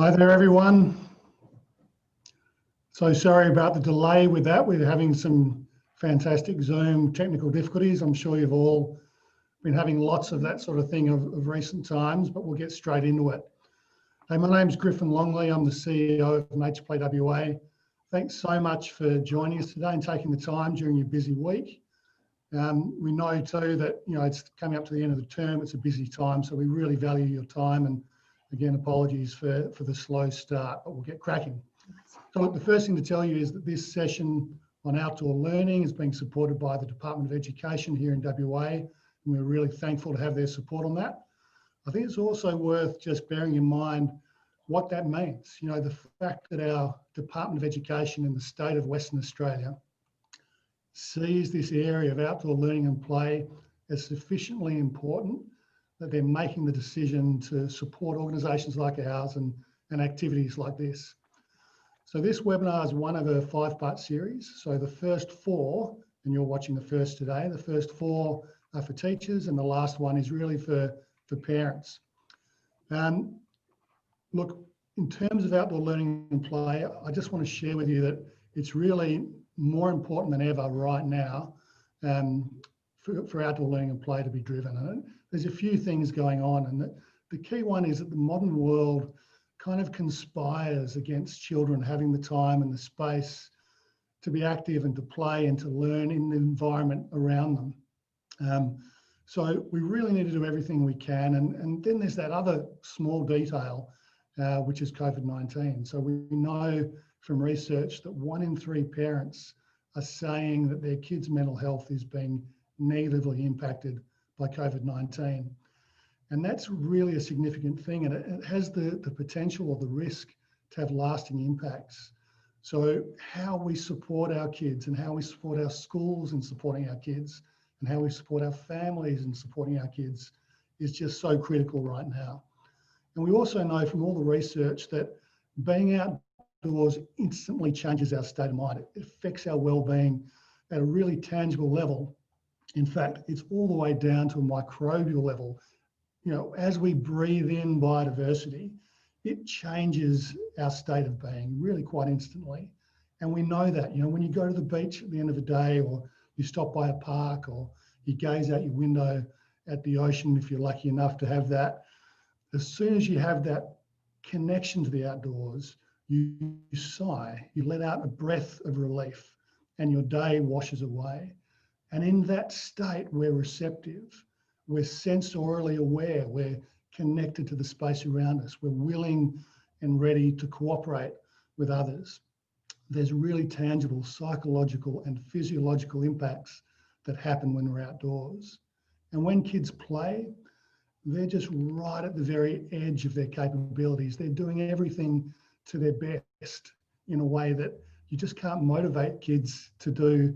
Hi there, everyone. So sorry about the delay with that. We're having some fantastic Zoom technical difficulties. I'm sure you've all been having lots of that sort of thing of recent times, but we'll get straight into it. Hey, my name's Griffin Longley. I'm the CEO of Nature Play WA. Thanks so much for joining us today and taking the time during your busy week. We know too that it's coming up to the end of the term. It's a busy time, so we really value your time. And again, apologies for the slow start, but we'll get cracking. So the first thing to tell you is that this session on outdoor learning is being supported by the Department of Education here in WA, and we're really thankful to have their support on that. I think it's also worth just bearing in mind what that means. The fact that our Department of Education in the state of Western Australia sees this area of outdoor learning and play as sufficiently important that they're making the decision to support organisations like ours and activities like this. So this webinar is one of a 5-part series. So the first 4, and you're watching the first today, the first 4 are for teachers and the last one is really for parents. Look, in terms of outdoor learning and play, I just want to share with you that it's really more important than ever right now for outdoor learning and play to be driven. And there's a few things going on, and the key one is that the modern world kind of conspires against children having the time and the space to be active and to play and to learn in the environment around them. So we really need to do everything we can. And then there's that other small detail, which is COVID-19. So we know from research that 1 in 3 parents are saying that their kids' mental health is being negatively impacted by COVID-19. And that's really a significant thing, and it has the potential or the risk to have lasting impacts. So how we support our kids and how we support our schools in supporting our kids and how we support our families in supporting our kids is just so critical right now. And we also know from all the research that being outdoors instantly changes our state of mind. It affects our well-being at a really tangible level. In fact, it's all the way down to a microbial level. As we breathe in biodiversity, it changes our state of being really quite instantly. And we know that, when you go to the beach at the end of the day, or you stop by a park, or you gaze out your window at the ocean, if you're lucky enough to have that, as soon as you have that connection to the outdoors, you sigh, you let out a breath of relief, and your day washes away. And in that state, we're receptive. We're sensorially aware, we're connected to the space around us, we're willing and ready to cooperate with others. There's really tangible psychological and physiological impacts that happen when we're outdoors. And when kids play, they're just right at the very edge of their capabilities. They're doing everything to their best in a way that you just can't motivate kids to do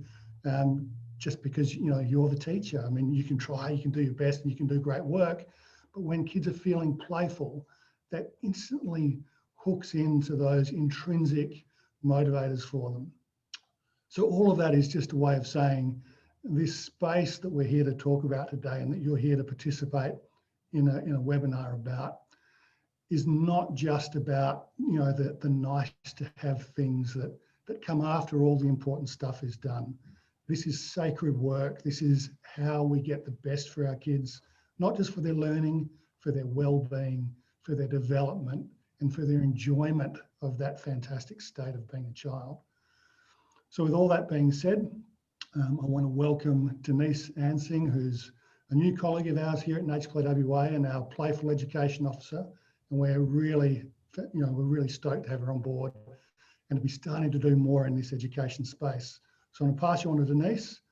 just because you're the teacher. I mean, you can try, you can do your best, and you can do great work, but when kids are feeling playful, that instantly hooks into those intrinsic motivators for them. So all of that is just a way of saying this space that we're here to talk about today and that you're here to participate in a webinar about is not just about the nice to have things that come after all the important stuff is done. This is sacred work. This is how we get the best for our kids, not just for their learning, for their well-being, for their development, and for their enjoyment of that fantastic state of being a child. So with all that being said, I want to welcome Denise Ansing, who's a new colleague of ours here at Nature Play WA and our Playful Education Officer. And we're really stoked to have her on board and to be starting to do more in this education space. So I'm going to pass you on to Denise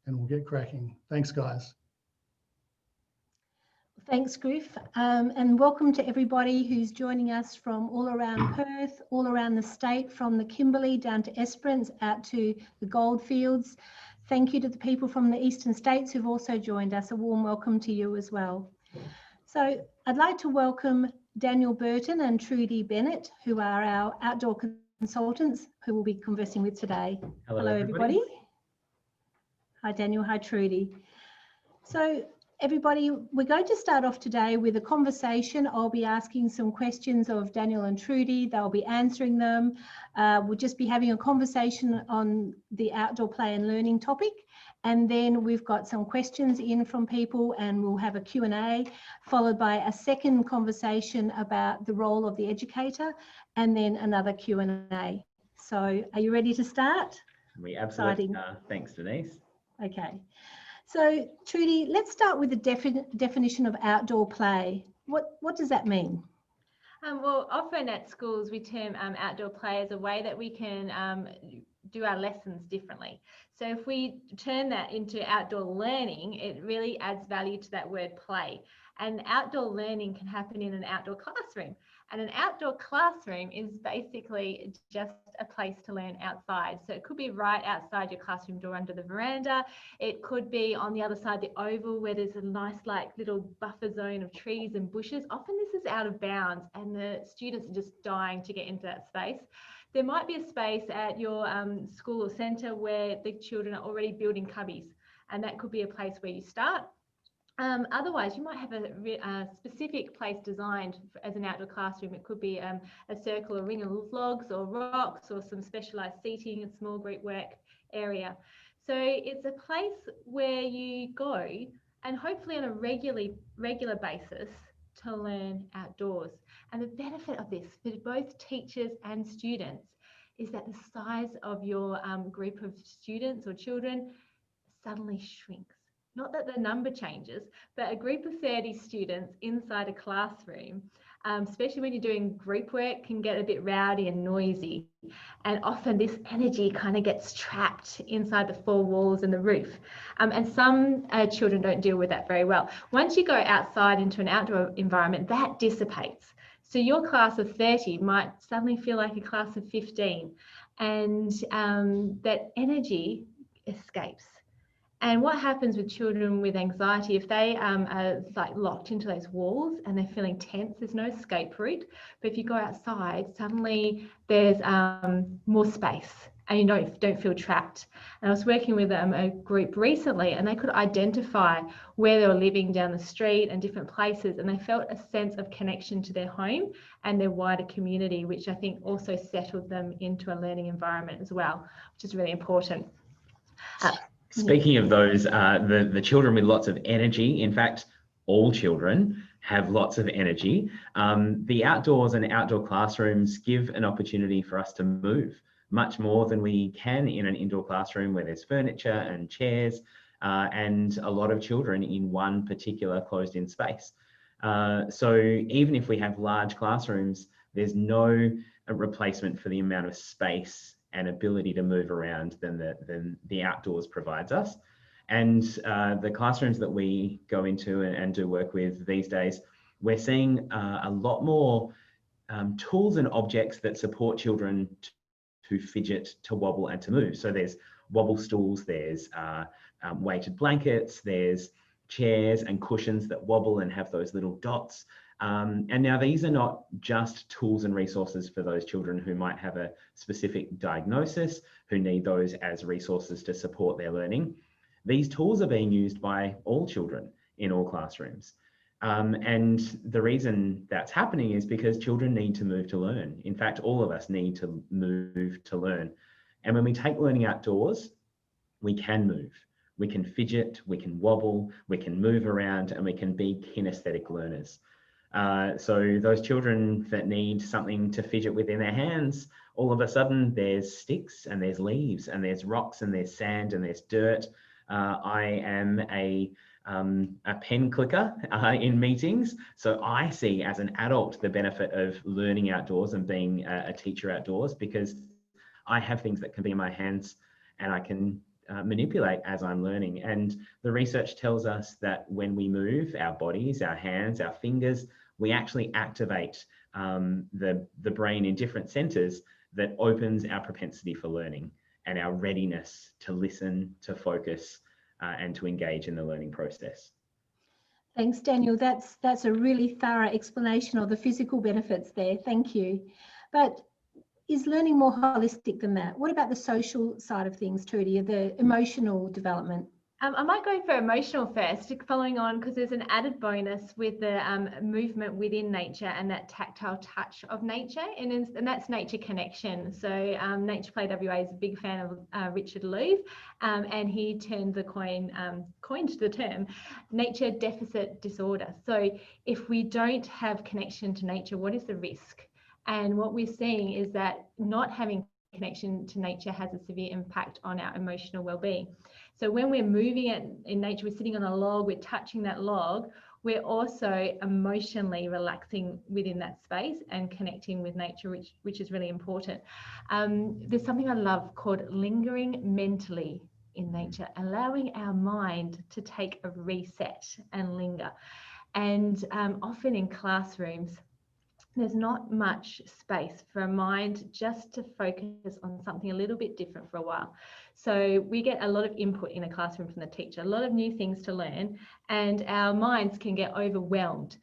and we'll get cracking. Thanks, guys. Thanks, Griff, and welcome to everybody who's joining us from all around Perth, all around the state, from the Kimberley down to Esperance, out to the Goldfields. Thank you to the people from the eastern states who've also joined us. A warm welcome to you as well. So I'd like to welcome Daniel Burton and Trudy Bennett, who are our outdoor consultants who we'll be conversing with today. Hello everybody. Hi, Daniel. Hi, Trudy. So everybody, we're going to start off today with a conversation. I'll be asking some questions of Daniel and Trudy. They'll be answering them. We'll just be having a conversation on the outdoor play and learning topic. And then we've got some questions in from people, and we'll have a Q&A, followed by a second conversation about the role of the educator, and then another Q&A. So are you ready to start? We absolutely are. Thanks, Denise. Okay. So Trudy, let's start with the definition of outdoor play. What does that mean? Well, often at schools we term outdoor play as a way that we can do our lessons differently. So if we turn that into outdoor learning, it really adds value to that word play. And outdoor learning can happen in an outdoor classroom. And an outdoor classroom is basically just a place to learn outside. So it could be right outside your classroom door under the veranda. It could be on the other side of the oval where there's a nice like little buffer zone of trees and bushes. Often this is out of bounds and the students are just dying to get into that space. There might be a space at your school or centre where the children are already building cubbies, and that could be a place where you start. Otherwise, you might have a specific place designed as an outdoor classroom. It could be a circle, a ring of logs or rocks, or some specialised seating, a small group work area. So it's a place where you go and hopefully on a regular basis to learn outdoors. And the benefit of this for both teachers and students is that the size of your group of students or children suddenly shrinks. Not that the number changes, but a group of 30 students inside a classroom, especially when you're doing group work, can get a bit rowdy and noisy. And often this energy kind of gets trapped inside the four walls and the roof. And some children don't deal with that very well. Once you go outside into an outdoor environment, that dissipates. So your class of 30 might suddenly feel like a class of 15, and that energy escapes. And what happens with children with anxiety, if they are like locked into those walls and they're feeling tense, there's no escape route. But if you go outside, suddenly there's more space and you don't feel trapped. And I was working with a group recently, and they could identify where they were living down the street and different places, and they felt a sense of connection to their home and their wider community, which I think also settled them into a learning environment as well, which is really important. Speaking of those, the children with lots of energy, in fact, all children have lots of energy. The outdoors and outdoor classrooms give an opportunity for us to move much more than we can in an indoor classroom where there's furniture and chairs and a lot of children in one particular closed-in space. So even if we have large classrooms, there's no replacement for the amount of space and ability to move around than the outdoors provides us. And the classrooms that we go into and do work with these days, we're seeing a lot more tools and objects that support children to fidget, to wobble and to move. So there's wobble stools, there's weighted blankets, there's chairs and cushions that wobble and have those little dots. And now these are not just tools and resources for those children who might have a specific diagnosis, who need those as resources to support their learning. These tools are being used by all children in all classrooms. And the reason that's happening is because children need to move to learn. In fact, all of us need to move to learn. And when we take learning outdoors, we can move. We can fidget, we can wobble, we can move around, and we can be kinesthetic learners. So those children that need something to fidget with in their hands, all of a sudden there's sticks and there's leaves and there's rocks and there's sand and there's dirt. I am a pen clicker in meetings, so I see as an adult the benefit of learning outdoors and being a teacher outdoors, because I have things that can be in my hands and I can manipulate as I'm learning. And the research tells us that when we move our bodies, our hands, our fingers, we actually activate the brain in different centers that opens our propensity for learning and our readiness to listen, to focus, and to engage in the learning process. Thanks, Daniel. That's a really thorough explanation of the physical benefits there. Thank you. But is learning more holistic than that? What about the social side of things, Trudy, the emotional development? I might go for emotional first, following on, because there's an added bonus with the movement within nature and that tactile touch of nature, and that's nature connection. So Nature Play WA is a big fan of Richard Louv, and he coined the term nature deficit disorder. So if we don't have connection to nature, what is the risk? And what we're seeing is that not having connection to nature has a severe impact on our emotional well-being. So when we're moving in nature, we're sitting on a log, we're touching that log, we're also emotionally relaxing within that space and connecting with nature, which is really important. There's something I love called lingering mentally in nature, allowing our mind to take a reset and linger. And often in classrooms, there's not much space for a mind just to focus on something a little bit different for a while. So we get a lot of input in a classroom from the teacher, a lot of new things to learn, and our minds can get overwhelmed.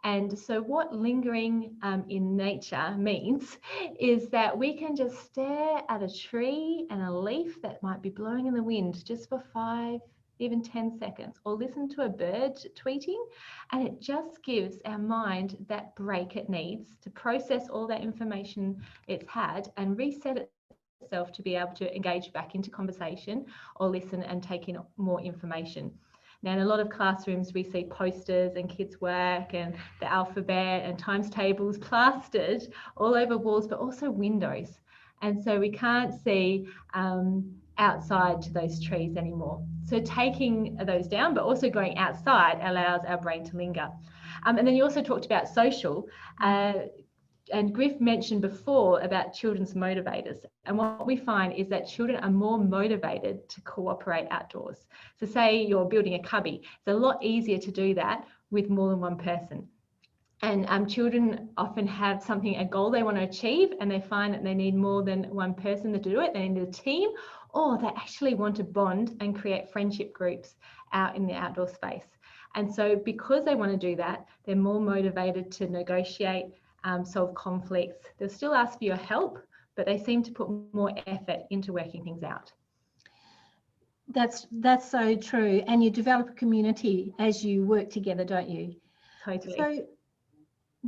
And so what lingering in nature means is that we can just stare at a tree and a leaf that might be blowing in the wind just for 5, even 10 seconds, or listen to a bird tweeting, and it just gives our mind that break it needs to process all that information it's had and reset itself to be able to engage back into conversation or listen and take in more information. Now, in a lot of classrooms, we see posters and kids' work and the alphabet and times tables plastered all over walls, but also windows. And so we can't see outside to those trees anymore. So taking those down, but also going outside, allows our brain to linger. And then you also talked about social, and Griff mentioned before about children's motivators. And what we find is that children are more motivated to cooperate outdoors. So say you're building a cubby, it's a lot easier to do that with more than one person. And children often have a goal they want to achieve, and they find that they need more than one person to do it. They need a team, or they actually want to bond and create friendship groups out in the outdoor space. And so because they want to do that, they're more motivated to negotiate, solve conflicts. They'll still ask for your help, but they seem to put more effort into working things out. That's so true. And you develop a community as you work together, don't you? Totally. So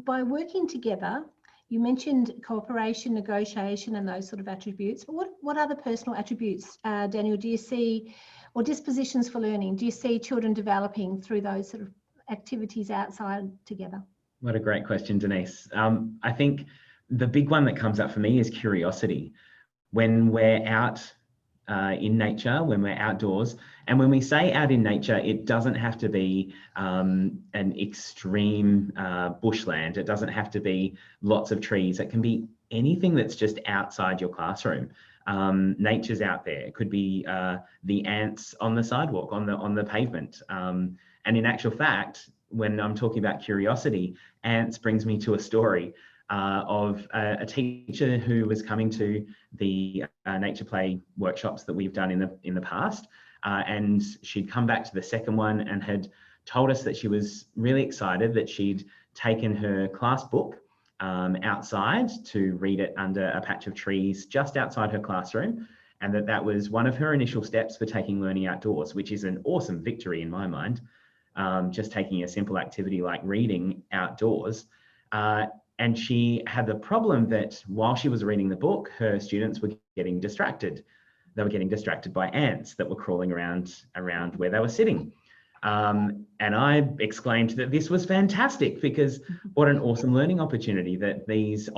by working together, you mentioned cooperation, negotiation, and those sort of attributes. But what other personal attributes, Daniel, do you see, or dispositions for learning, do you see children developing through those sort of activities outside together? What a great question, Denise. I think the big one that comes up for me is curiosity. When we're out in nature, when we're outdoors, and when we say out in nature, it doesn't have to be an extreme bushland. It doesn't have to be lots of trees. It can be anything that's just outside your classroom. Nature's out there. It could be the ants on the sidewalk, on the pavement. And in actual fact, when I'm talking about curiosity, ants brings me to a story of a teacher who was coming to the Nature Play workshops that we've done in the past, and she'd come back to the second one and had told us that she was really excited that she'd taken her class book outside to read it under a patch of trees just outside her classroom, and that was one of her initial steps for taking learning outdoors, which is an awesome victory in my mind. Just taking a simple activity like reading outdoors. And she had the problem that while she was reading the book, her students were getting distracted. They were getting distracted by ants that were crawling around where they were sitting. And I exclaimed that this was fantastic, because what an awesome learning opportunity that these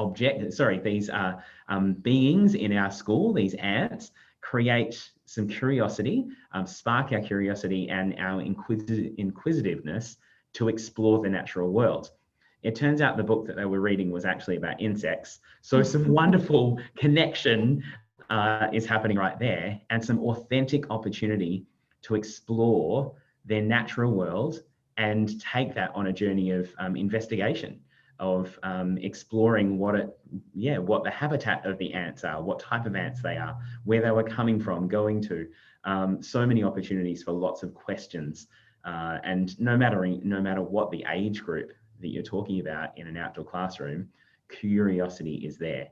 beings in our school, these ants, create some curiosity, spark our curiosity and our inquisitiveness to explore the natural world. It turns out the book that they were reading was actually about insects. So some wonderful connection is happening right there, and some authentic opportunity to explore their natural world and take that on a journey of investigation, of exploring what the habitat of the ants are, what type of ants they are, where they were coming from, going to. So many opportunities for lots of questions. And no matter what the age group that you're talking about in an outdoor classroom, curiosity is there.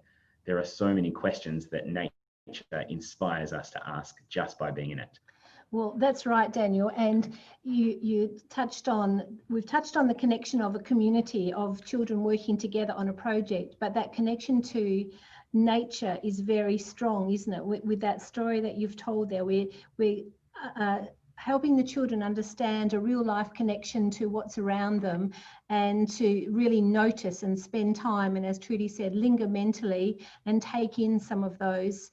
There are so many questions that nature inspires us to ask just by being in it. Well, that's right, Daniel. And we've touched on the connection of a community of children working together on a project, but that connection to nature is very strong, isn't it? With that story that you've told there, we're helping the children understand a real life connection to what's around them and to really notice and spend time. And as Trudy said, linger mentally and take in some of those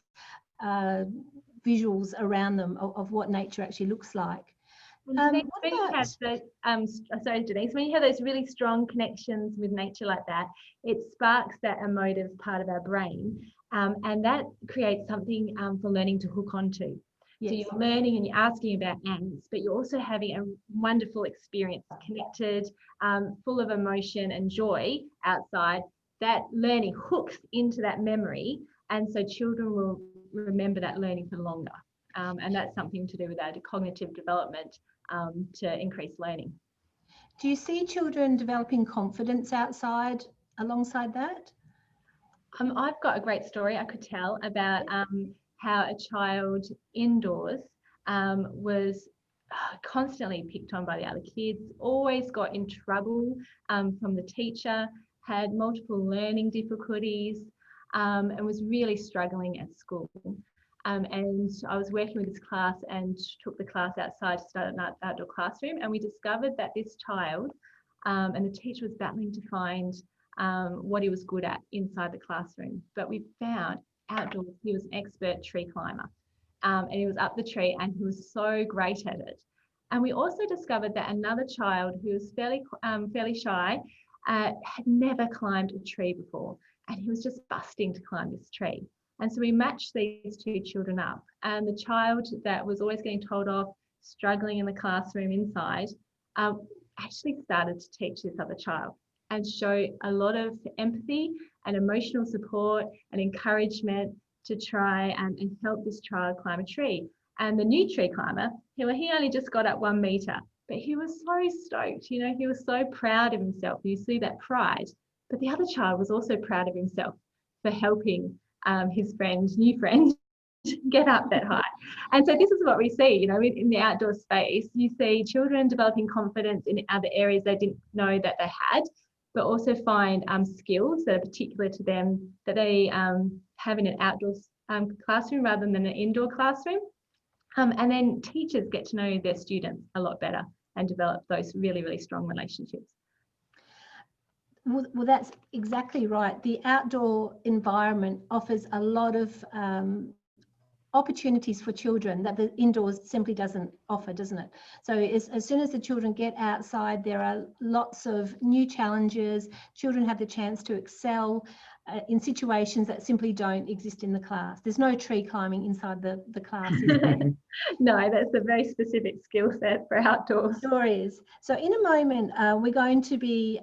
visuals around them of what nature actually looks like. Denise, when you have sorry, Denise, when you have those really strong connections with nature like that, it sparks that emotive part of our brain, and that creates something for learning to hook onto. Yes. So you're learning and you're asking about ants, but you're also having a wonderful experience, connected, full of emotion and joy outside. That learning hooks into that memory, and so children will remember that learning for longer. And that's something to do with our cognitive development to increase learning. Do you see children developing confidence outside alongside that? I've got a great story I could tell about how a child indoors was constantly picked on by the other kids, always got in trouble from the teacher, had multiple learning difficulties, and was really struggling at school. And I was working with this class and took the class outside to start an outdoor classroom, and we discovered that this child and the teacher was battling to find what he was good at inside the classroom. But we found outdoors he was an expert tree climber, and he was up the tree and he was so great at it. And we also discovered that another child who was fairly shy had never climbed a tree before, and he was just busting to climb this tree. And so we matched these two children up, and the child that was always getting told off, struggling in the classroom inside, actually started to teach this other child and show a lot of empathy and emotional support and encouragement to try and help this child climb a tree. And the new tree climber, he only just got up 1 meter, but he was so stoked, you know, he was so proud of himself. You see that pride, but the other child was also proud of himself for helping his new friend get up that high. And so this is what we see, you know, in the outdoor space. You see children developing confidence in other areas they didn't know that they had, but also find skills that are particular to them that they have in an outdoor classroom rather than an indoor classroom. And then teachers get to know their students a lot better and develop those really, really strong relationships. Well, that's exactly right. The outdoor environment offers a lot of opportunities for children that the indoors simply doesn't offer, doesn't it? So as soon as the children get outside, there are lots of new challenges. Children have the chance to excel in situations that simply don't exist in the class. There's no tree climbing inside the class, is there? No, that's a very specific skill set for outdoors. Sure is. So in a moment, we're going to be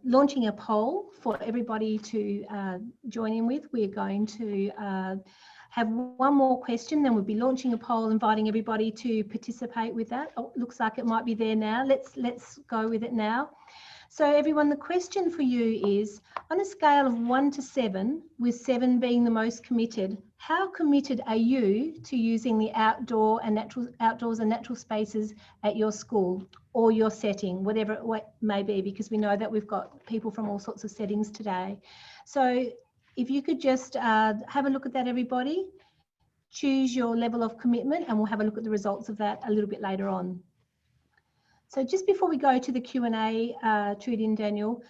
launching a poll for everybody to join in with. We're going to have one more question, then we'll be launching a poll, inviting everybody to participate with that. Oh, looks like it might be there now. Let's go with it now. So everyone, the question for you is, on a scale of 1 to 7, with 7 being the most committed, how committed are you to using the outdoors and natural spaces at your school or your setting, whatever it may be, because we know that we've got people from all sorts of settings today. So if you could just have a look at that, everybody, choose your level of commitment, and we'll have a look at the results of that a little bit later on. So just before we go to the Q&A, Trudy and Daniel,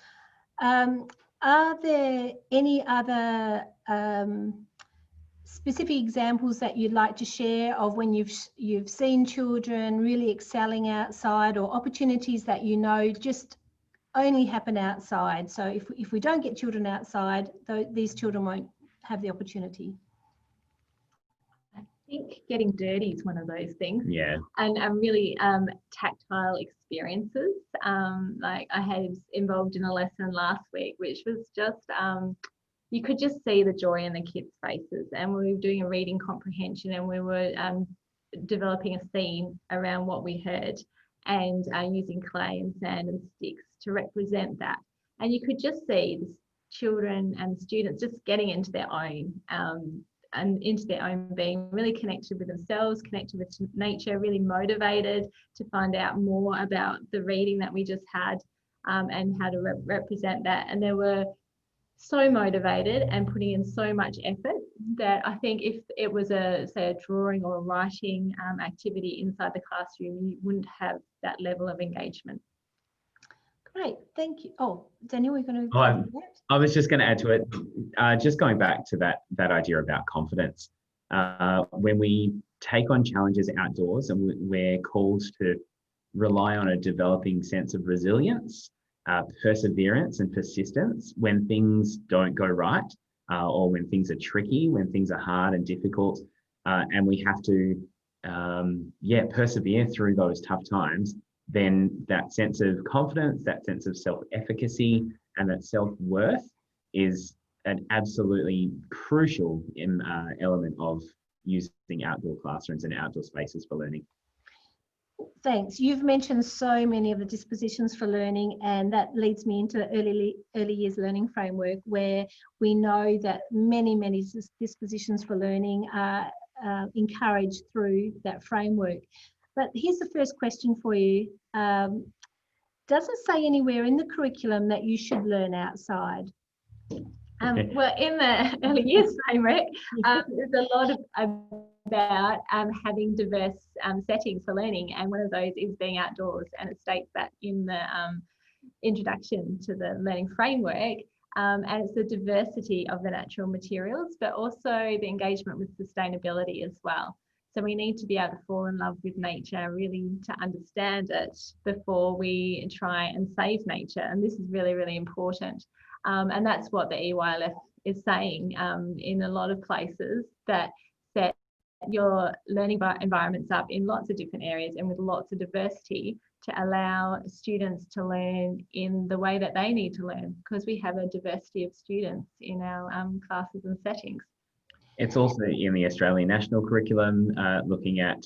are there any other specific examples that you'd like to share of when you've seen children really excelling outside, or opportunities that you know just only happen outside? So if we don't get children outside, these children won't have the opportunity. I think getting dirty is one of those things. Yeah. And really tactile experiences. Like I had involved in a lesson last week, which was just, you could just see the joy in the kids' faces. And we were doing a reading comprehension, and we were developing a scene around what we heard, and using clay and sand and sticks to represent that. And you could just see the children and students just getting into their own and into their own being, really connected with themselves, connected with nature, really motivated to find out more about the reading that we just had, and how to represent that. And they were so motivated and putting in so much effort that I think if it was say a drawing or a writing activity inside the classroom, you wouldn't have that level of engagement. Great, thank you. Oh, Daniel, we're going to. Oh, I was just going to add to it, just going back to that idea about confidence. When we take on challenges outdoors and we're called to rely on a developing sense of resilience, perseverance and persistence when things don't go right, or when things are tricky, when things are hard and difficult, and we have to persevere through those tough times, then that sense of confidence, that sense of self-efficacy and that self-worth is an absolutely crucial element of using outdoor classrooms and outdoor spaces for learning. Thanks. You've mentioned so many of the dispositions for learning, and that leads me into early years learning framework, where we know that many dispositions for learning are encouraged through that framework. But here's the first question for you. Does it say anywhere in the curriculum that you should learn outside? Well, in the early years framework, there's a lot about having diverse settings for learning, and one of those is being outdoors, and it states that in the introduction to the learning framework, and it's the diversity of the natural materials, but also the engagement with sustainability as well. So we need to be able to fall in love with nature, really to understand it before we try and save nature, and this is really, really important. And that's what the EYLF is saying in a lot of places, that set your learning environments up in lots of different areas and with lots of diversity to allow students to learn in the way that they need to learn, because we have a diversity of students in our classes and settings. It's also in the Australian National Curriculum, looking at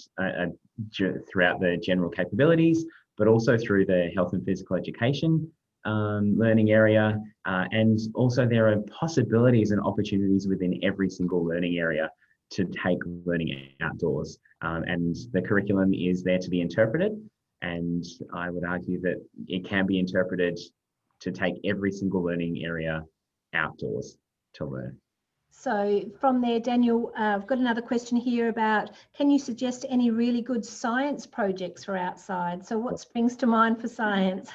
throughout the general capabilities, but also through the health and physical education learning area, and also there are possibilities and opportunities within every single learning area to take learning outdoors, and the curriculum is there to be interpreted, and I would argue that it can be interpreted to take every single learning area outdoors to learn. So from there, Daniel, I've got another question here about, can you suggest any really good science projects for outside? So what springs to mind for science?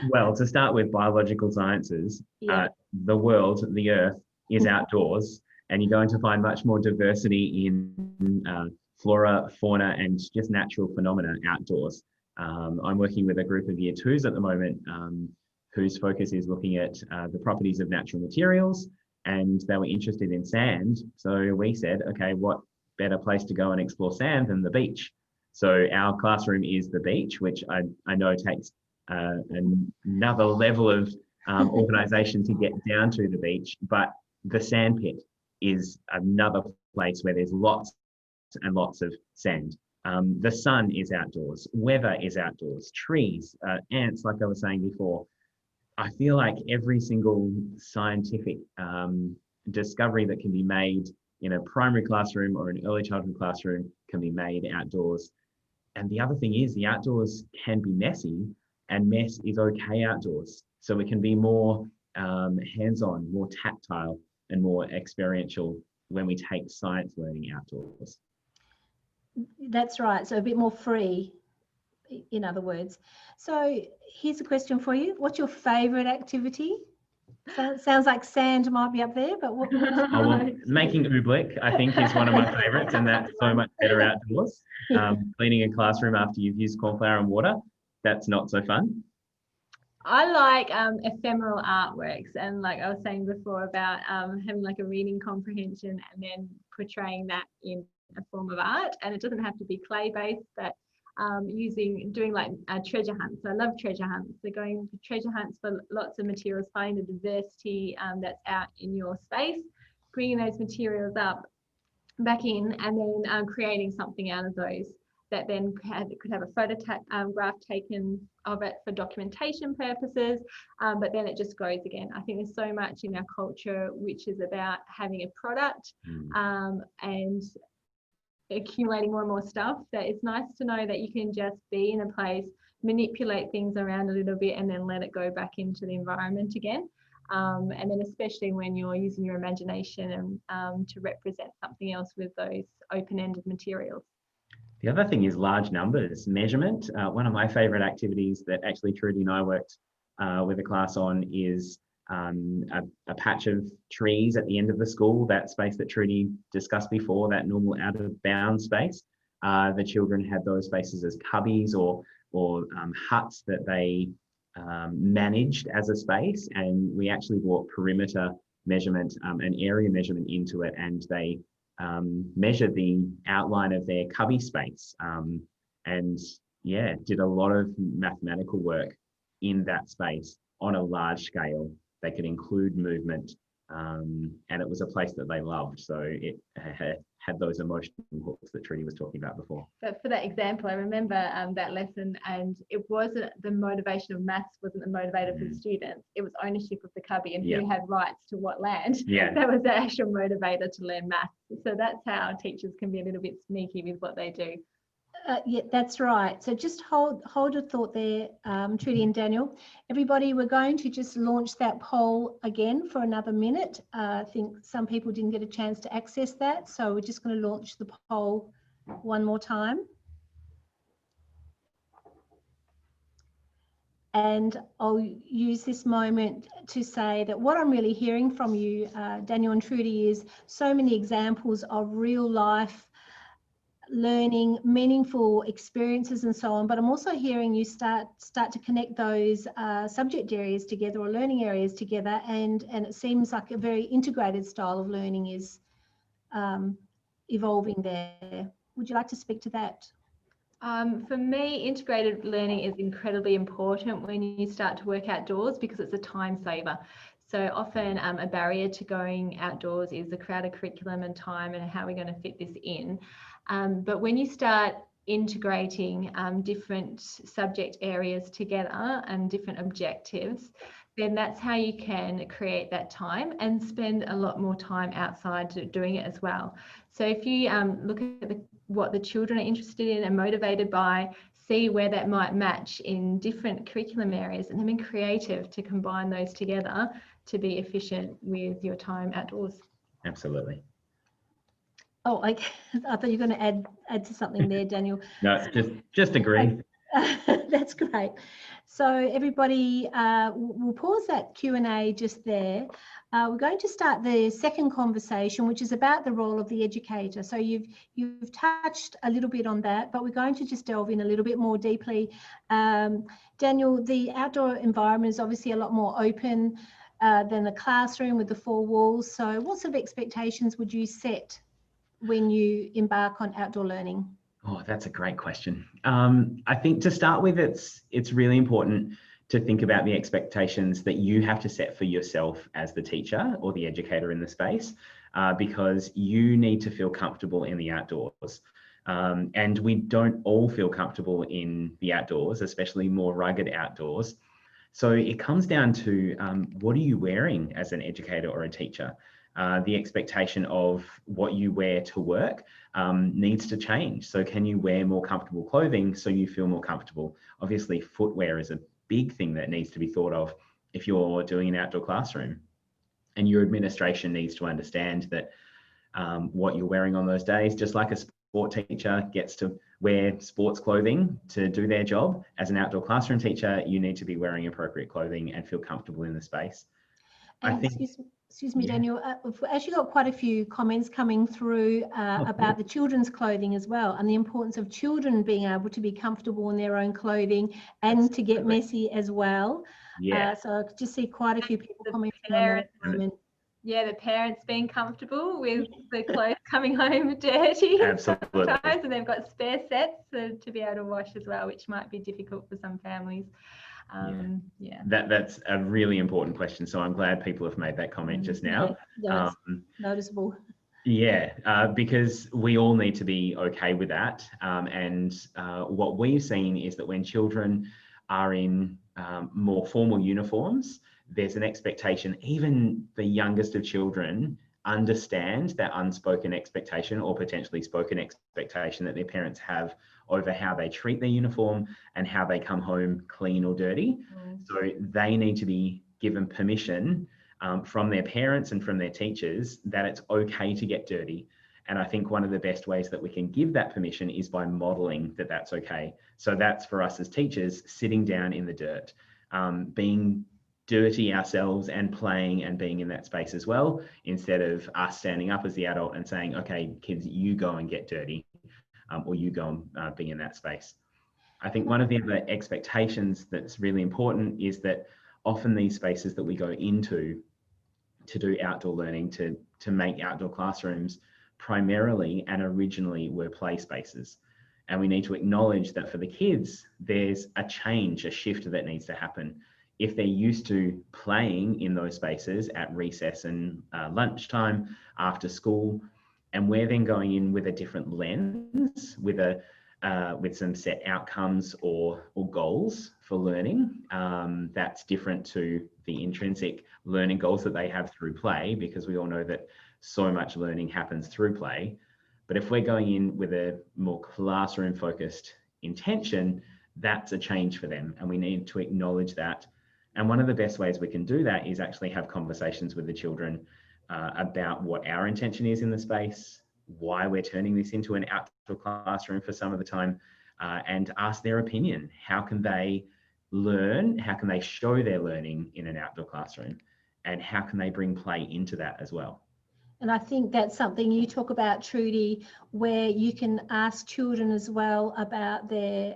Well, to start with biological sciences, the world, the earth is outdoors, and you're going to find much more diversity in flora, fauna, and just natural phenomena outdoors. I'm working with a group of Year 2s at the moment whose focus is looking at the properties of natural materials, and they were interested in sand. So we said, okay, what better place to go and explore sand than the beach? So our classroom is the beach, which I know takes another level of organisation to get down to the beach, but the sand pit is another place where there's lots and lots of sand. The sun is outdoors, weather is outdoors, trees, ants, like I was saying before. I feel like every single scientific discovery that can be made in a primary classroom or an early childhood classroom can be made outdoors. And the other thing is the outdoors can be messy, and mess is okay outdoors. So it can be more hands-on, more tactile and more experiential when we take science learning outdoors. That's right. So a bit more free, in other words. So here's a question for you. What's your favourite activity? So it sounds like sand might be up there, but what? Making oobleck, I think, is one of my favourites, and that's so much better outdoors. Cleaning a classroom after you've used corn flour and water, that's not so fun. I like ephemeral artworks, and like I was saying before about having like a reading comprehension and then portraying that in a form of art, and it doesn't have to be clay based, but doing like treasure hunts. So I love treasure hunts. So going for treasure hunts for lots of materials, finding the diversity that's out in your space, bringing those materials back in, and then creating something out of those that then could have a photograph taken of it for documentation purposes, but then it just grows again. I think there's so much in our culture which is about having a product and accumulating more and more stuff, that it's nice to know that you can just be in a place, manipulate things around a little bit, and then let it go back into the environment again. And then especially when you're using your imagination and to represent something else with those open-ended materials. The other thing is large numbers, measurement. One of my favourite activities that actually Trudy and I worked with a class on is a patch of trees at the end of the school, that space that Trudy discussed before, that normal out of bounds space. The children had those spaces as cubbies or huts that they managed as a space, and we actually brought perimeter measurement and area measurement into it, and they measured the outline of their cubby space and yeah, did a lot of mathematical work in that space on a large scale. They could include movement, and it was a place that they loved, so it had those emotional hooks that Trudy was talking about before. But for that example, I remember that lesson, and it wasn't the motivation of maths wasn't the motivator for the students. It was ownership of the cubby and who had rights to what land. That was the actual motivator to learn maths. So that's how teachers can be a little bit sneaky with what they do. Yeah, that's right. So just hold a thought there, Trudy and Daniel. Everybody, we're going to just launch that poll again for another minute. I think some people didn't get a chance to access that, so we're just going to launch the poll one more time. And I'll use this moment to say that what I'm really hearing from you, Daniel and Trudy, is so many examples of real life learning, meaningful experiences and so on, but I'm also hearing you start to connect those subject areas together or learning areas together, and it seems like a very integrated style of learning is evolving there. Would you like to speak to that? For me, integrated learning is incredibly important when you start to work outdoors, because it's a time saver. So often a barrier to going outdoors is the crowded curriculum and time and how we're going to fit this in. But when you start integrating different subject areas together and different objectives, then that's how you can create that time and spend a lot more time outside doing it as well. So if you look at what the children are interested in and motivated by, see where that might match in different curriculum areas, and then be creative to combine those together to be efficient with your time outdoors. Absolutely. Oh, I thought you were going to add to something there, Daniel. No, just agree. That's great. So everybody, we'll pause that Q&A just there. We're going to start the second conversation, which is about the role of the educator. So you've touched a little bit on that, but we're going to just delve in a little bit more deeply. Daniel, the outdoor environment is obviously a lot more open than the classroom with the four walls. So what sort of expectations would you set when you embark on outdoor learning? Oh, that's a great question. I think to start with, it's really important to think about the expectations that you have to set for yourself as the teacher or the educator in the space, because you need to feel comfortable in the outdoors. And we don't all feel comfortable in the outdoors, especially more rugged outdoors. So it comes down to what are you wearing as an educator or a teacher? The expectation of what you wear to work needs to change. So can you wear more comfortable clothing so you feel more comfortable? Obviously, footwear is a big thing that needs to be thought of if you're doing an outdoor classroom. And your administration needs to understand that what you're wearing on those days, just like a sport teacher gets to wear sports clothing to do their job, as an outdoor classroom teacher, you need to be wearing appropriate clothing and feel comfortable in the space. And I think, excuse me, Daniel, I've actually got quite a few comments coming through about the children's clothing as well, and the importance of children being able to be comfortable in their own clothing and to get messy as well. So I could just see quite a few people commenting on that at the moment. Yeah, the parents being comfortable with the clothes coming home dirty sometimes, and they've got spare sets to be able to wash as well, which might be difficult for some families. That's a really important question. So I'm glad people have made that comment just now. Yeah, noticeable. Yeah, because we all need to be okay with that. What we've seen is that when children are in more formal uniforms, there's an expectation, even the youngest of children understand that unspoken expectation or potentially spoken expectation that their parents have over how they treat their uniform and how they come home clean or dirty. So they need to be given permission from their parents and from their teachers that it's okay to get dirty. And I think one of the best ways that we can give that permission is by modeling that that's okay. So that's for us as teachers, sitting down in the dirt, being dirty ourselves and playing and being in that space as well, instead of us standing up as the adult and saying, okay, kids, you go and get dirty, or you go and be in that space. I think one of the other expectations that's really important is that often these spaces that we go into to do outdoor learning, to make outdoor classrooms, primarily and originally were play spaces. And we need to acknowledge that for the kids, there's a change, a shift that needs to happen. If they're used to playing in those spaces at recess and lunchtime, after school, and we're then going in with a different lens, with some set outcomes or goals for learning, that's different to the intrinsic learning goals that they have through play, because we all know that so much learning happens through play. But if we're going in with a more classroom focused intention, that's a change for them, and we need to acknowledge that. And one of the best ways we can do that is actually have conversations with the children about what our intention is in the space, why we're turning this into an outdoor classroom for some of the time, and ask their opinion. How can they learn? How can they show their learning in an outdoor classroom? And how can they bring play into that as well? And I think that's something you talk about, Trudy, where you can ask children as well about their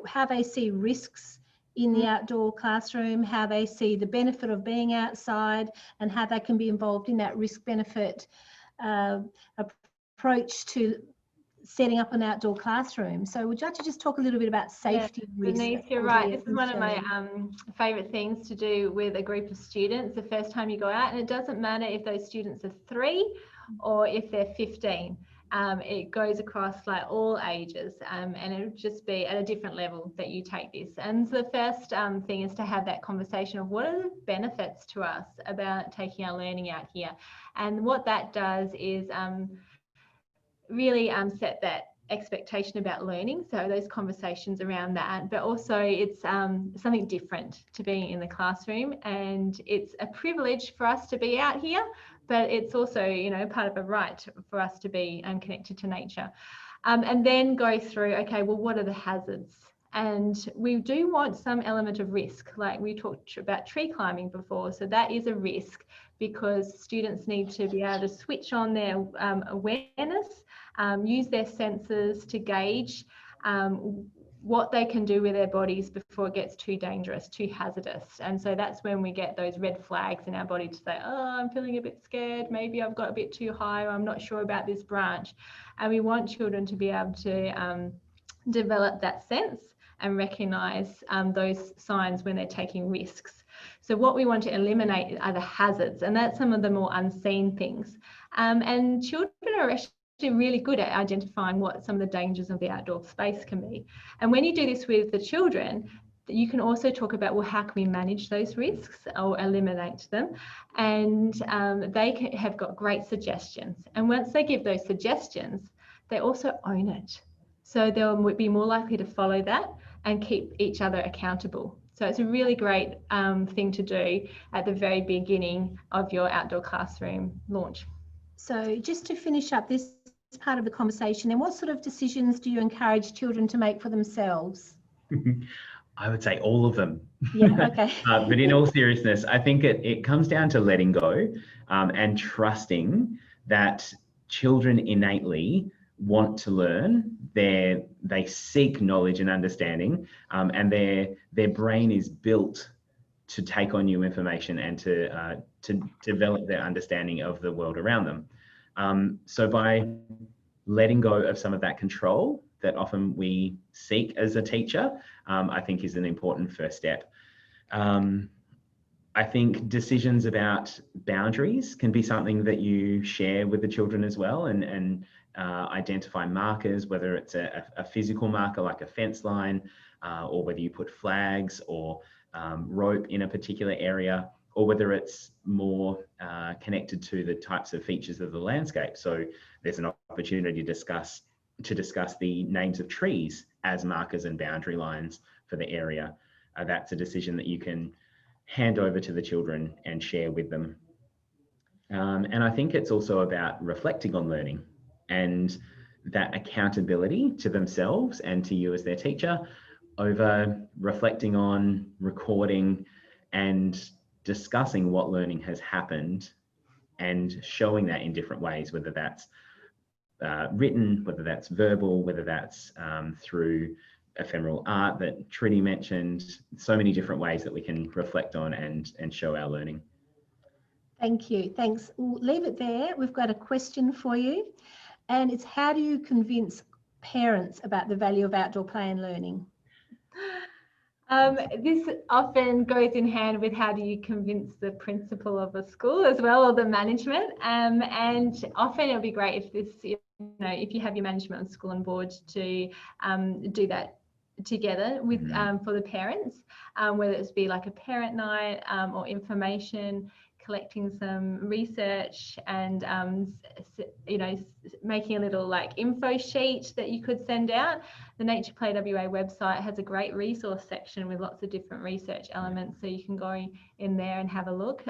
how they see risks in the outdoor classroom, how they see the benefit of being outside, and how they can be involved in that risk-benefit approach to setting up an outdoor classroom. So would you like to just talk a little bit about safety risk? Denise, you're right. This is one of my favourite things to do with a group of students the first time you go out, and it doesn't matter if those students are 3 or if they're 15. It goes across like all ages, and it'll just be at a different level that you take this. And so the first thing is to have that conversation of what are the benefits to us about taking our learning out here. And what that does is really set that expectation about learning, so those conversations around that, but also it's something different to being in the classroom, and it's a privilege for us to be out here, but it's also, you know, part of a right for us to be connected to nature. And then go through, okay, well, what are the hazards? And we do want some element of risk, like we talked about tree climbing before, so that is a risk because students need to be able to switch on their awareness, use their senses to gauge what they can do with their bodies before it gets too dangerous, too hazardous. And so that's when we get those red flags in our body to say, oh, I'm feeling a bit scared, maybe I've got a bit too high, or I'm not sure about this branch. And we want children to be able to develop that sense and recognise those signs when they're taking risks. So what we want to eliminate are the hazards, and that's some of the more unseen things. And children are actually really good at identifying what some of the dangers of the outdoor space can be. And when you do this with the children, you can also talk about, well, how can we manage those risks or eliminate them? And they have got great suggestions. And once they give those suggestions, they also own it. So they'll be more likely to follow that and keep each other accountable. So it's a really great thing to do at the very beginning of your outdoor classroom launch. So just to finish up this part of the conversation, then what sort of decisions do you encourage children to make for themselves? I would say all of them. Yeah, okay. But in all seriousness, I think it comes down to letting go and trusting that children innately want to learn. They seek knowledge and understanding, and their brain is built to take on new information and to develop their understanding of the world around them. So by letting go of some of that control that often we seek as a teacher, I think is an important first step. I I think decisions about boundaries can be something that you share with the children as well, and identify markers, whether it's a physical marker like a fence line, or whether you put flags or rope in a particular area, or whether it's more connected to the types of features of the landscape. So there's an opportunity to discuss the names of trees as markers and boundary lines for the area. That's a decision that you can hand over to the children and share with them. And I think it's also about reflecting on learning and that accountability to themselves and to you as their teacher over reflecting on, recording and discussing what learning has happened and showing that in different ways, whether that's written, whether that's verbal, whether that's through ephemeral art that Trudy mentioned. So many different ways that we can reflect on and show our learning. Thank you. Thanks. We'll leave it there. We've got a question for you, and it's how do you convince parents about the value of outdoor play and learning? This often goes in hand with how do you convince the principal of a school as well, or the management. And often it'll be great if this, if you have your management on school and board to do that together with for the parents, whether it's be like a parent night or information, collecting some research, and making a little like info sheet that you could send out. The Nature Play WA website has a great resource section with lots of different research elements, so you can go in there and have a look.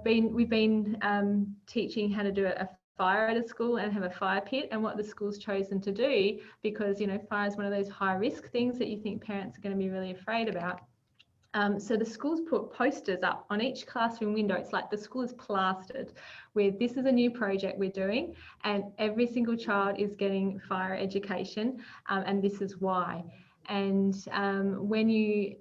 We've been teaching how to do a fire at a school and have a fire pit, and what the school's chosen to do, because fire is one of those high risk things that you think parents are going to be really afraid about. So the schools put posters up on each classroom window. It's like the school is plastered with, this is a new project we're doing, and every single child is getting fire education, and this is why. And when you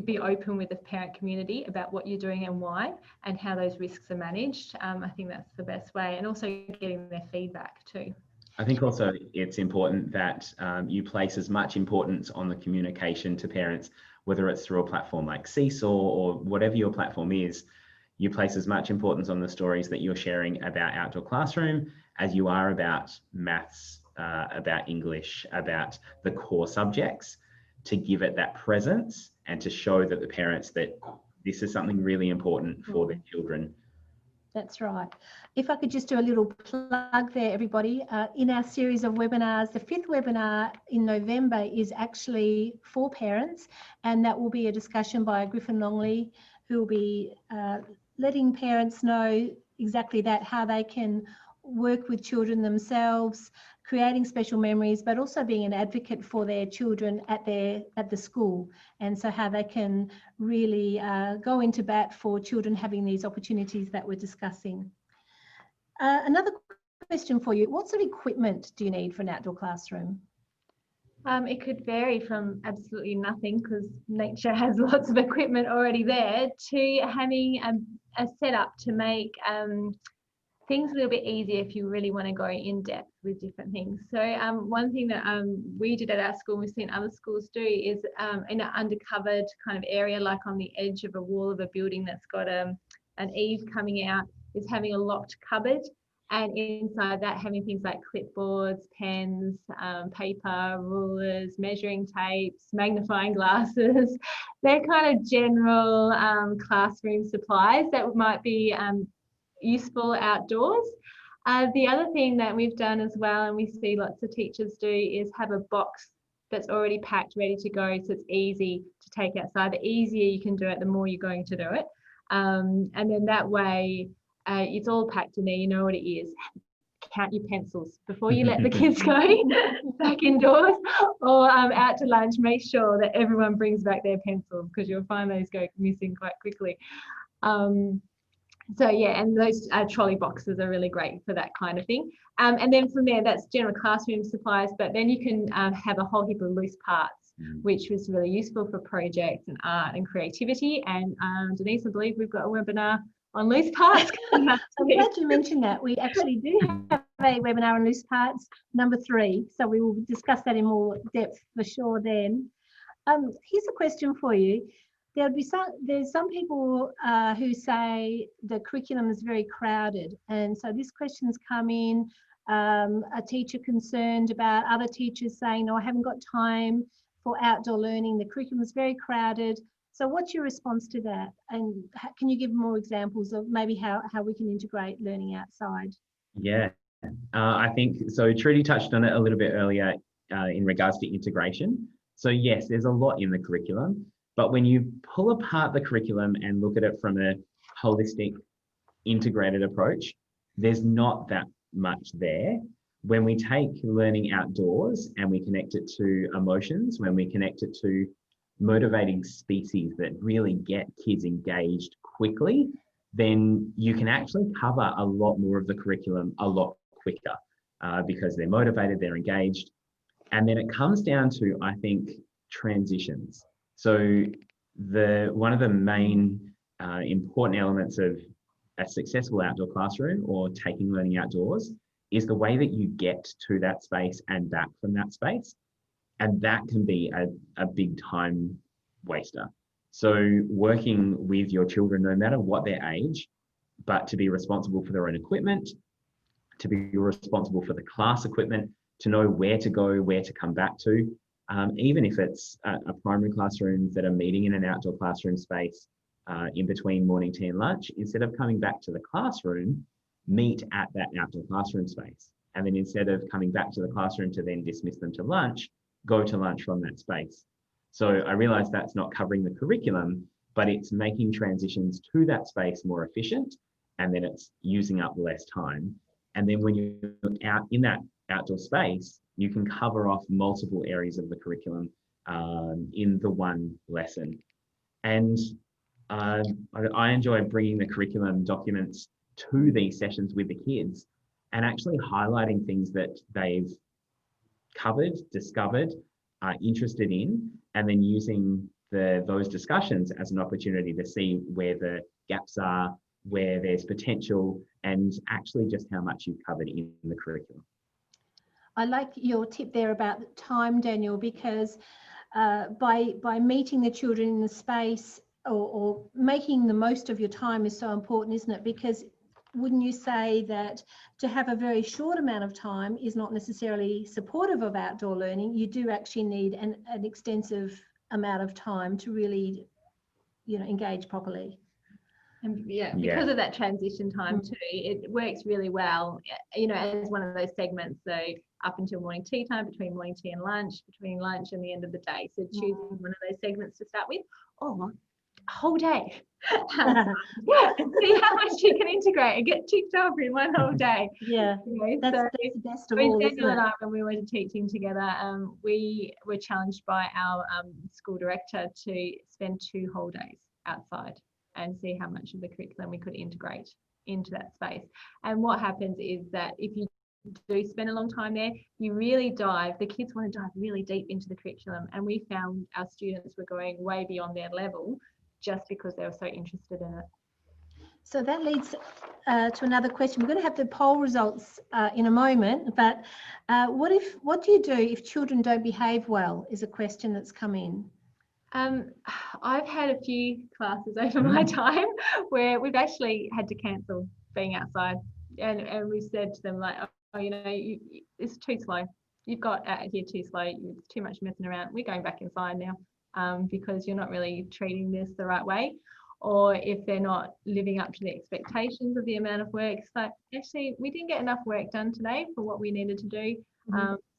be open with the parent community about what you're doing and why, and how those risks are managed, I think that's the best way, and also getting their feedback too. I think also it's important that you place as much importance on the communication to parents, whether it's through a platform like Seesaw or whatever your platform is. You place as much importance on the stories that you're sharing about outdoor classroom as you are about maths, about English, about the core subjects, to give it that presence and to show that the parents that this is something really important for their children. That's right. If I could just do a little plug there, everybody. In our series of webinars, the 5th webinar in November is actually for parents, and that will be a discussion by Griffin Longley, who will be letting parents know exactly that, how they can work with children themselves, creating special memories, but also being an advocate for their children at the school, and so how they can really go into bat for children having these opportunities that we're discussing. Another question for you: what sort of equipment do you need for an outdoor classroom? It could vary from absolutely nothing, because nature has lots of equipment already there, to having a setup to make things a little bit easier if you really want to go in depth with different things. So one thing that we did at our school, and we've seen other schools do, is in an undercovered kind of area, like on the edge of a wall of a building that's got an eave coming out, is having a locked cupboard, and inside that having things like clipboards, pens, paper, rulers, measuring tapes, magnifying glasses. They're kind of general classroom supplies that might be useful outdoors. The other thing that we've done as well, and we see lots of teachers do, is have a box that's already packed, ready to go, so it's easy to take outside. The easier you can do it, the more you're going to do it. And then that way, it's all packed in there, you know what it is. Count your pencils before you let the kids go back indoors or out to lunch. Make sure that everyone brings back their pencils, because you'll find those go missing quite quickly. So yeah, and those trolley boxes are really great for that kind of thing. And then from there, that's general classroom supplies, but then you can have a whole heap of loose parts, which was really useful for projects and art and creativity. And Denise, I believe we've got a webinar on loose parts. I'm glad you mentioned that. We actually do have a webinar on loose parts, number 3. So we will discuss that in more depth for sure then. Here's a question for you. there's some people who say the curriculum is very crowded, and so this question's come in. A teacher concerned about other teachers saying, no, I haven't got time for outdoor learning. The curriculum is very crowded. So what's your response to that? And can you give more examples of maybe how we can integrate learning outside? Yeah, I think so. Trudy touched on it a little bit earlier in regards to integration. So yes, there's a lot in the curriculum, but when you pull apart the curriculum and look at it from a holistic, integrated approach, there's not that much there. When we take learning outdoors and we connect it to emotions, when we connect it to motivating species that really get kids engaged quickly, then you can actually cover a lot more of the curriculum a lot quicker because they're motivated, they're engaged. And then it comes down to, I think, transitions. So one of the main important elements of a successful outdoor classroom or taking learning outdoors is the way that you get to that space and back from that space. And that can be a big time waster. So working with your children, no matter what their age, but to be responsible for their own equipment, to be responsible for the class equipment, to know where to go, where to come back to, even if it's a primary classroom that are meeting in an outdoor classroom space in between morning tea and lunch, instead of coming back to the classroom, meet at that outdoor classroom space. And then instead of coming back to the classroom to then dismiss them to lunch, go to lunch from that space. So I realize that's not covering the curriculum, but it's making transitions to that space more efficient, and then it's using up less time. And then when you're out in that outdoor space, you can cover off multiple areas of the curriculum in the one lesson. And I enjoy bringing the curriculum documents to these sessions with the kids and actually highlighting things that they've covered, discovered, are interested in, and then using those discussions as an opportunity to see where the gaps are, where there's potential, and actually just how much you've covered in the curriculum. I like your tip there about the time, Daniel, because by meeting the children in the space or making the most of your time is so important, isn't it? Because wouldn't you say that to have a very short amount of time is not necessarily supportive of outdoor learning? You do actually need an extensive amount of time to really, engage properly. And because of that transition time too, it works really well, as one of those segments. So up until morning tea time, between morning tea and lunch, between lunch and the end of the day. So choosing one of those segments to start with, or a whole day. And see how much you can integrate and get ticked over in one whole day. Yeah, that's the best of all. Daniel and I, when we were teaching together, we were challenged by our school director to spend 2 whole days outside and see how much of the curriculum we could integrate into that space. And what happens is that if you do spend a long time there, you really the kids want to dive really deep into the curriculum. And we found our students were going way beyond their level just because they were so interested in it. So that leads to another question. We're going to have the poll results in a moment, but what do you do if children don't behave well is a question that's come in. I've had a few classes over my time where we've actually had to cancel being outside, and we said to them like, it's too slow. You've got out here too slow. It's too much messing around. We're going back inside now because you're not really treating this the right way. Or if they're not living up to the expectations of the amount of work, it's like, actually, we didn't get enough work done today for what we needed to do.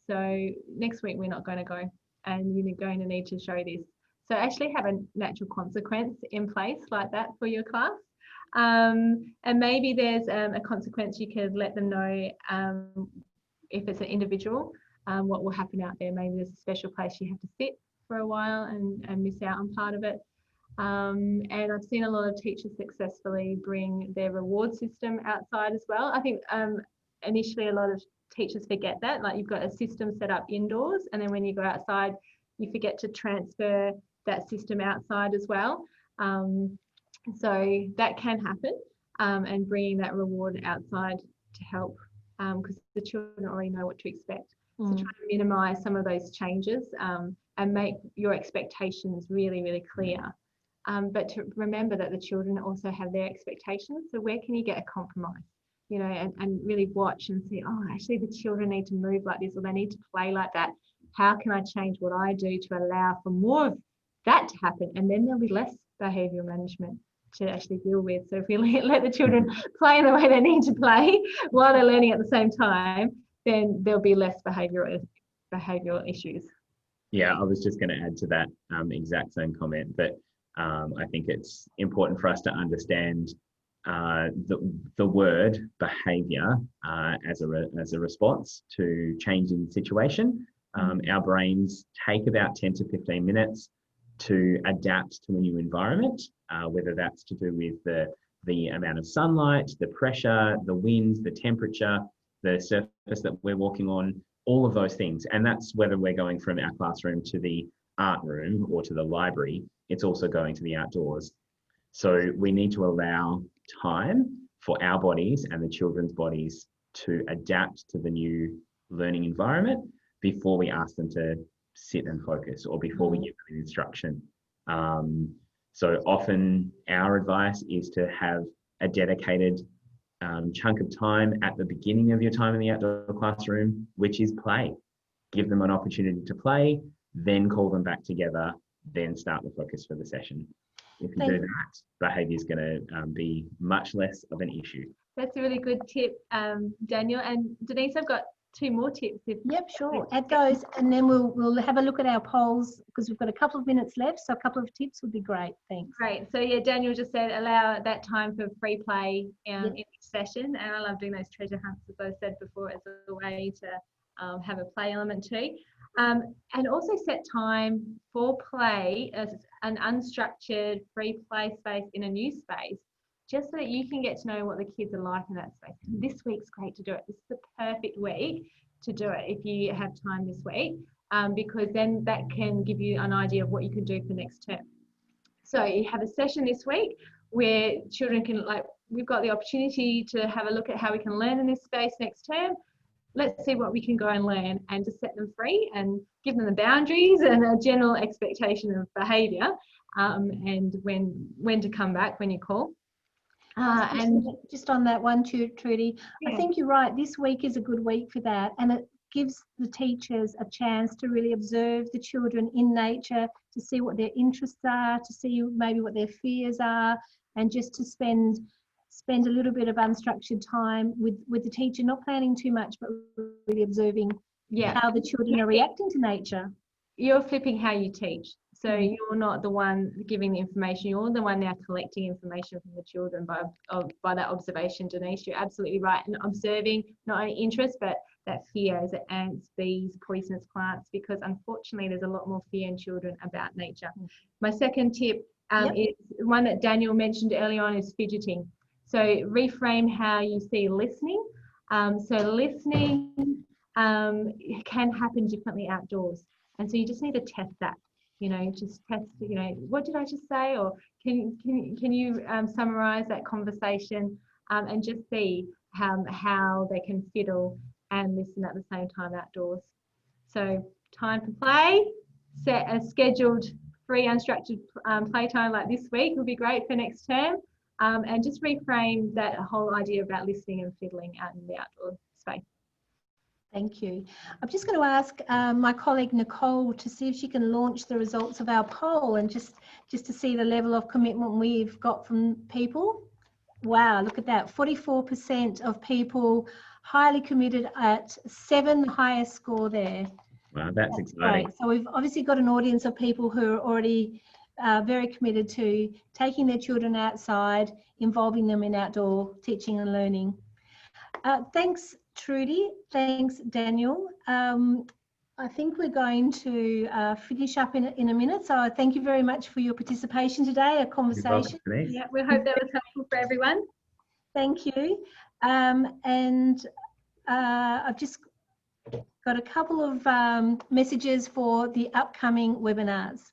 So next week we're not going to go, and you're going to need to show this. So actually have a natural consequence in place like that for your class. And maybe there's a consequence you could let them know if it's an individual, what will happen out there. Maybe there's a special place you have to sit for a while and miss out on part of it. And I've seen a lot of teachers successfully bring their reward system outside as well. I think initially a lot of teachers forget that, like you've got a system set up indoors, and then when you go outside, you forget to transfer that system outside as well. So that can happen, and bringing that reward outside to help, because the children already know what to expect. So try to minimise some of those changes and make your expectations really, really clear. but to remember that the children also have their expectations. So where can you get a compromise? You know, and really watch and see, oh, actually the children need to move like this, or they need to play like that. How can I change what I do to allow for more of that to happen? And then there'll be less behavioural management to actually deal with. So if we let the children play in the way they need to play while they're learning at the same time, then there'll be less behavioural issues. Yeah, I was just going to add to that exact same comment that I think it's important for us to understand the word behaviour as a response to changing the situation. Our brains take about 10 to 15 minutes to adapt to a new environment, whether that's to do with the amount of sunlight, the pressure, the winds, the temperature, the surface that we're walking on, all of those things. And that's whether we're going from our classroom to the art room or to the library. It's also going to the outdoors. So we need to allow time for our bodies and the children's bodies to adapt to the new learning environment before we ask them to sit and focus, or before we give them instruction. So often our advice is to have a dedicated chunk of time at the beginning of your time in the outdoor classroom, which is play. Give them an opportunity to play, then call them back together, then start the focus for the session. If you do that, behaviour is going to be much less of an issue. That's a really good tip, Daniel. And Denise, I've got 2 more tips. Yep, sure. Add those, and then we'll have a look at our polls, because we've got a couple of minutes left. So a couple of tips would be great. Thanks. Great. So yeah, Daniel just said allow that time for free play in each session, and I love doing those treasure hunts, as I said before, as a way to have a play element too. And also set time for play as an unstructured free play space in a new space, just so that you can get to know what the kids are like in that space. And this week's great to do it. This is the perfect week to do it if you have time this week, because then that can give you an idea of what you can do for next term. So you have a session this week where children can, we've got the opportunity to have a look at how we can learn in this space next term. Let's see what we can go and learn, and just set them free and give them the boundaries and a general expectation of behaviour, and when to come back when you call. And just on that one, Trudy, yeah. I think you're right. This week is a good week for that, and it gives the teachers a chance to really observe the children in nature, to see what their interests are, to see maybe what their fears are, and just to spend a little bit of unstructured time with the teacher, not planning too much, but really observing how the children are reacting to nature. You're flipping how you teach. So you're not the one giving the information, you're the one now collecting information from the children by that observation, Denise. You're absolutely right. And observing not only interest, but that fear, as ants, bees, poisonous plants, because unfortunately there's a lot more fear in children about nature. My second tip is one that Daniel mentioned early on, is fidgeting. So reframe how you see listening. So listening can happen differently outdoors. And so you just need to test that. Just test, what did I just say? Or can you summarize that conversation, and just see how they can fiddle and listen at the same time outdoors. So time for play, set a scheduled free unstructured playtime like this week will be great for next term, and just reframe that whole idea about listening and fiddling out in the outdoor space. Thank you. I'm just going to ask my colleague Nicole to see if she can launch the results of our poll, and just to see the level of commitment we've got from people. Wow, look at that. 44% of people highly committed at 7, the highest score there. Wow, that's exciting. Great. So we've obviously got an audience of people who are already very committed to taking their children outside, involving them in outdoor teaching and learning. Thanks, Trudy. Thanks, Daniel. I think we're going to finish up in a minute. So thank you very much for your participation today, a conversation. Yeah, we hope that was helpful for everyone. Thank you. And I've just got a couple of messages for the upcoming webinars.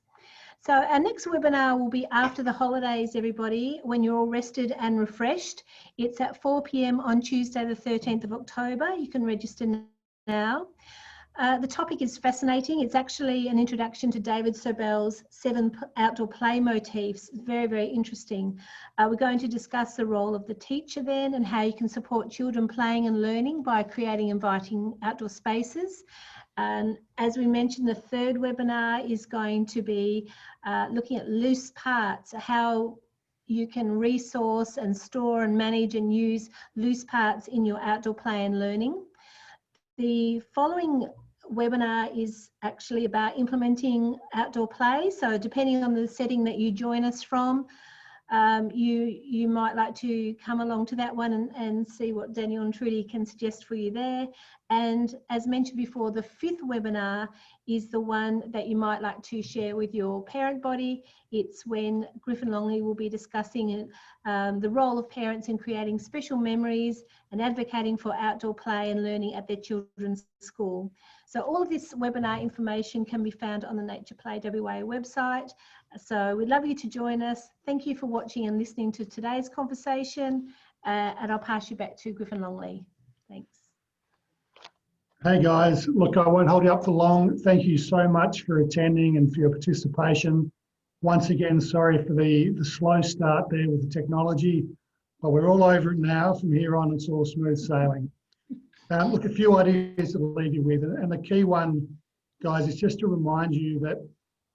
So our next webinar will be after the holidays, everybody, when you're all rested and refreshed. It's at 4 p.m. on Tuesday, the 13th of October. You can register now. The topic is fascinating. It's actually an introduction to David Sobel's 7 outdoor play motifs. Very, very interesting. We're going to discuss the role of the teacher then and how you can support children playing and learning by creating inviting outdoor spaces. And as we mentioned, the third webinar is going to be looking at loose parts, how you can resource and store and manage and use loose parts in your outdoor play and learning. The following webinar is actually about implementing outdoor play. So depending on the setting that you join us from, you might like to come along to that one and see what Daniel and Trudy can suggest for you there. And as mentioned before, the 5th webinar is the one that you might like to share with your parent body. It's when Griffin Longley will be discussing the role of parents in creating special memories and advocating for outdoor play and learning at their children's school. So all of this webinar information can be found on the Nature Play WA website. So we'd love you to join us. Thank you for watching and listening to today's conversation. And I'll pass you back to Griffin Longley. Thanks. Hey guys, look, I won't hold you up for long. Thank you so much for attending and for your participation. Once again, sorry for the slow start there with the technology, but we're all over it now. From here on, it's all smooth sailing. Look, a few ideas to leave you with, and the key one, guys, is just to remind you that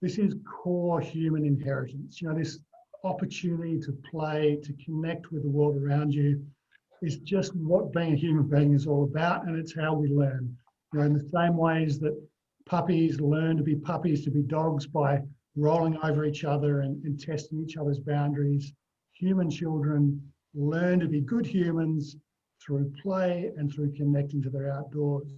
this is core human inheritance. You know, this opportunity to play, to connect with the world around you is just what being a human being is all about, and it's how we learn. You know, in the same ways that puppies learn to be puppies, to be dogs by rolling over each other and testing each other's boundaries, human children learn to be good humans through play and through connecting to their outdoors.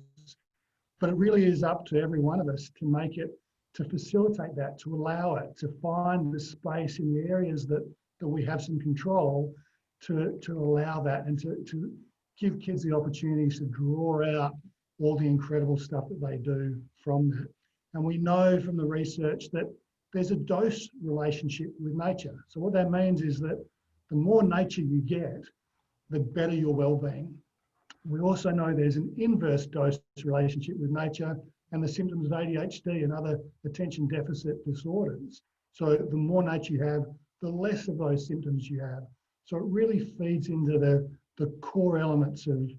But it really is up to every one of us to make it, to facilitate that, to allow it, to find the space in the areas that we have some control to allow that, and to give kids the opportunities to draw out all the incredible stuff that they do from that. And we know from the research that there's a dose relationship with nature. So what that means is that the more nature you get, the better your well-being. We also know there's an inverse dose relationship with nature and the symptoms of ADHD and other attention deficit disorders. So the more nature you have, the less of those symptoms you have. So it really feeds into the core elements of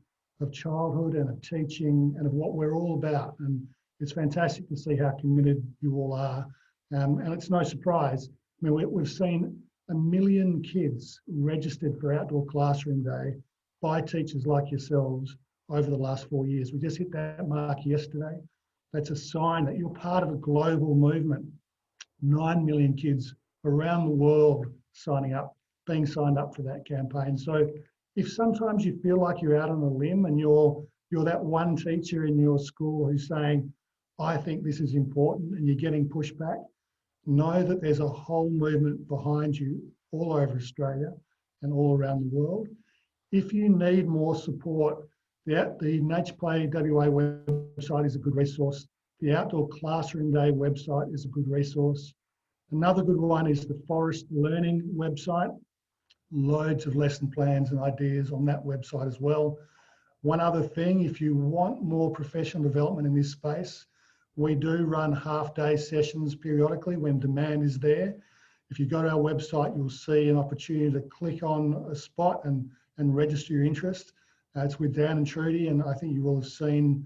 childhood and of teaching and of what we're all about. And it's fantastic to see how committed you all are. And it's no surprise. I mean, we've seen 1 million kids registered for Outdoor Classroom Day by teachers like yourselves over the last 4 years. We just hit that mark yesterday. That's a sign that you're part of a global movement. 9 million kids around the world being signed up for that campaign. So if sometimes you feel like you're out on a limb and you're that one teacher in your school who's saying, I think this is important, and you're getting pushback, know that there's a whole movement behind you all over Australia and all around the world. If you need more support, the Nature Play WA website is a good resource. The Outdoor Classroom Day website is a good resource. Another good one is the Forest Learning website. Loads of lesson plans and ideas on that website as well. One other thing, if you want more professional development in this space, we do run half-day sessions periodically when demand is there. If you go to our website, you'll see an opportunity to click on a spot and register your interest. It's with Dan and Trudy, and I think you will have seen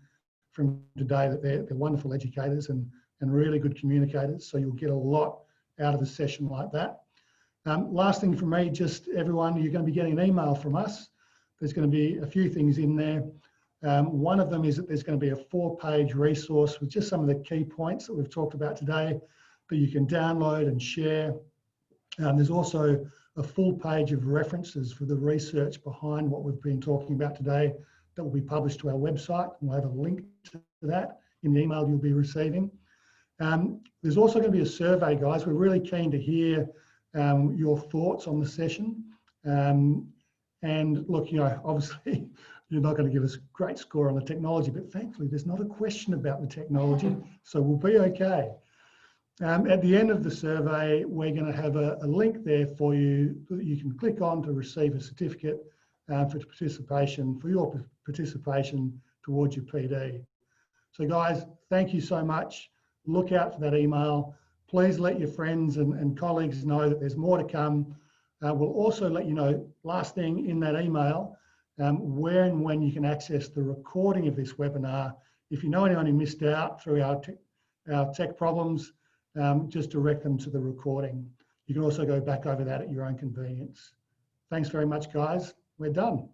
from today that they're wonderful educators and really good communicators, so you'll get a lot out of a session like that. Last thing from me, just everyone, you're going to be getting an email from us. There's going to be a few things in there. One of them is that there's going to be a 4-page resource with just some of the key points that we've talked about today that you can download and share. There's also a full page of references for the research behind what we've been talking about today that will be published to our website. We'll have a link to that in the email you'll be receiving. There's also going to be a survey, guys. We're really keen to hear your thoughts on the session. And look, you know, obviously you're not going to give us a great score on the technology, but thankfully there's not a question about the technology, so we'll be okay. At the end of the survey, we're going to have a link there for you that you can click on to receive a certificate for your participation towards your PD. So guys, thank you so much. Look out for that email. Please let your friends and colleagues know that there's more to come. We'll also let you know, last thing in that email, where and when you can access the recording of this webinar. If you know anyone who missed out through our tech problems, just direct them to the recording. You can also go back over that at your own convenience. Thanks very much, guys. We're done.